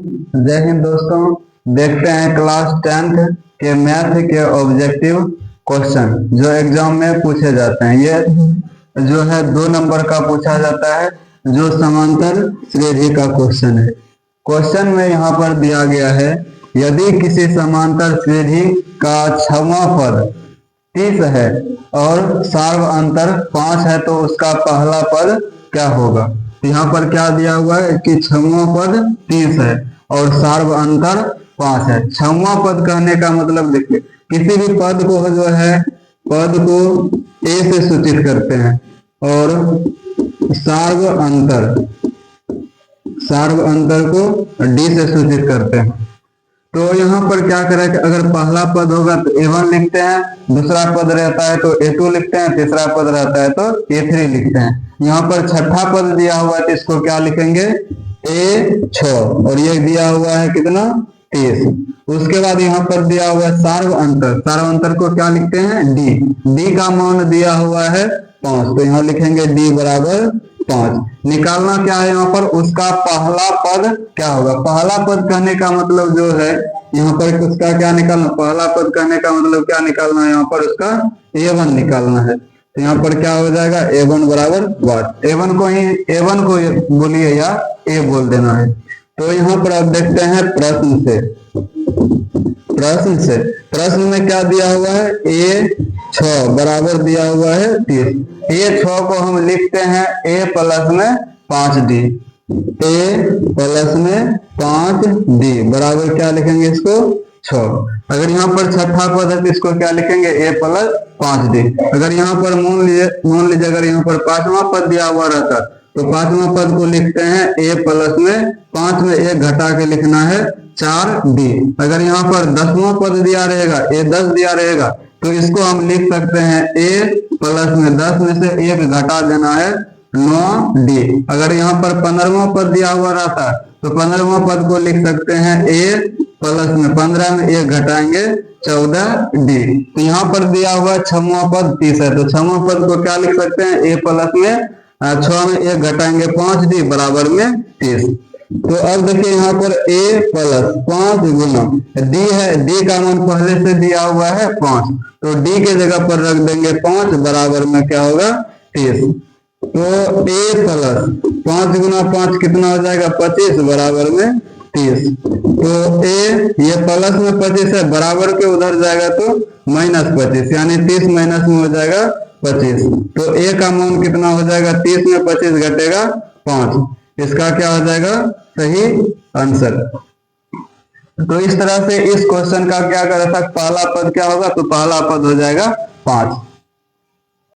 जय हिंद दोस्तों। देखते हैं क्लास 10th के मैथ के ऑब्जेक्टिव क्वेश्चन जो एग्जाम में पूछे जाते हैं। ये जो है 2 नंबर का पूछा जाता है, जो समांतर श्रेणी का क्वेश्चन है। क्वेश्चन में यहाँ पर दिया गया है, यदि किसी समांतर श्रेणी का 6वां पद 30 है और सार्व अंतर 5 है तो उसका पहला पद क्या होगा। यहाँ पर क्या दिया हुआ है कि 6वां पद 30 है और सार्व अंतर 5 है। 6वां पद कहने का मतलब देखिए, किसी भी पद को जो है पद को ए से सूचित करते हैं और सार्व अंतर को डी से सूचित करते हैं। तो यहाँ पर क्या करें कि अगर पहला पद होगा तो A1 लिखते हैं, दूसरा पद रहता है तो A2 लिखते हैं, तीसरा पद रहता है तो A3 लिखते हैं। यहाँ पर छठा पद दिया हुआ है तो इसको क्या लिखेंगे, A6, और ये दिया हुआ है कितना, 30। उसके बाद यहाँ पर दिया हुआ है सार्व अंतर को क्या लिखते हैं, D का मान दिया हुआ है 5, तो यहाँ लिखेंगे D बराबर 5। निकालना क्या है यहाँ पर, उसका पहला पद क्या होगा। पहला पद कहने का मतलब जो है यहाँ पर उसका क्या निकालना, पहला पद कहने का मतलब क्या निकालना है, यहाँ पर उसका A1 निकालना है। तो यहाँ पर क्या हो जाएगा, A1 बराबर 8। A1 को बोलिए या A बोल देना है। तो यहाँ पर आप देखते हैं प्रश्न में क्या दिया हुआ है, A6 बराबर दिया हुआ है 30। A6 को हम लिखते हैं A प्लस में 5D, A प्लस में 5D बराबर क्या लिखेंगे इसको 6। अगर यहाँ पर छठा पद है तो इसको क्या लिखेंगे, A प्लस 5D। अगर यहाँ पर मान लीजिए अगर यहाँ पर 5वां पद दिया हुआ रहता तो 5वां पद को लिखते हैं A प्लस में 5 में 1 घटा के लिखना है 4D। अगर यहाँ पर 10वां पद दिया रहेगा, A10 दिया रहेगा तो इसको हम लिख सकते हैं A प्लस में 10 में से 1 घटा देना है 9D। अगर यहाँ पर 15वां पद दिया हुआ रहता तो 15वां पद को लिख सकते हैं A प्लस में 15 में 1 घटाएंगे 14D। तो यहाँ पर दिया हुआ 6वां पद 30 है तो 6वां पद को क्या लिख सकते हैं, A प्लस में 6 में 1 घटाएंगे 5D बराबर में 30। तो अब देखिए यहाँ पर A प्लस 5 गुना D है, D का मान पहले से दिया हुआ है 5, तो D के जगह पर रख देंगे 5 बराबर में क्या होगा 30। तो A प्लस 5 गुना 5 कितना हो जाएगा 25 बराबर में 30। तो A ये प्लस में 25 है, बराबर के उधर जाएगा तो -25, यानी 30 माइनस में हो जाएगा 25। तो A का मान कितना हो जाएगा, 30 में 25 घटेगा 5, इसका क्या हो जाएगा सही आंसर। तो इस तरह से इस क्वेश्चन का क्या कर था, पहला पद क्या होगा, तो पहला पद हो जाएगा 5।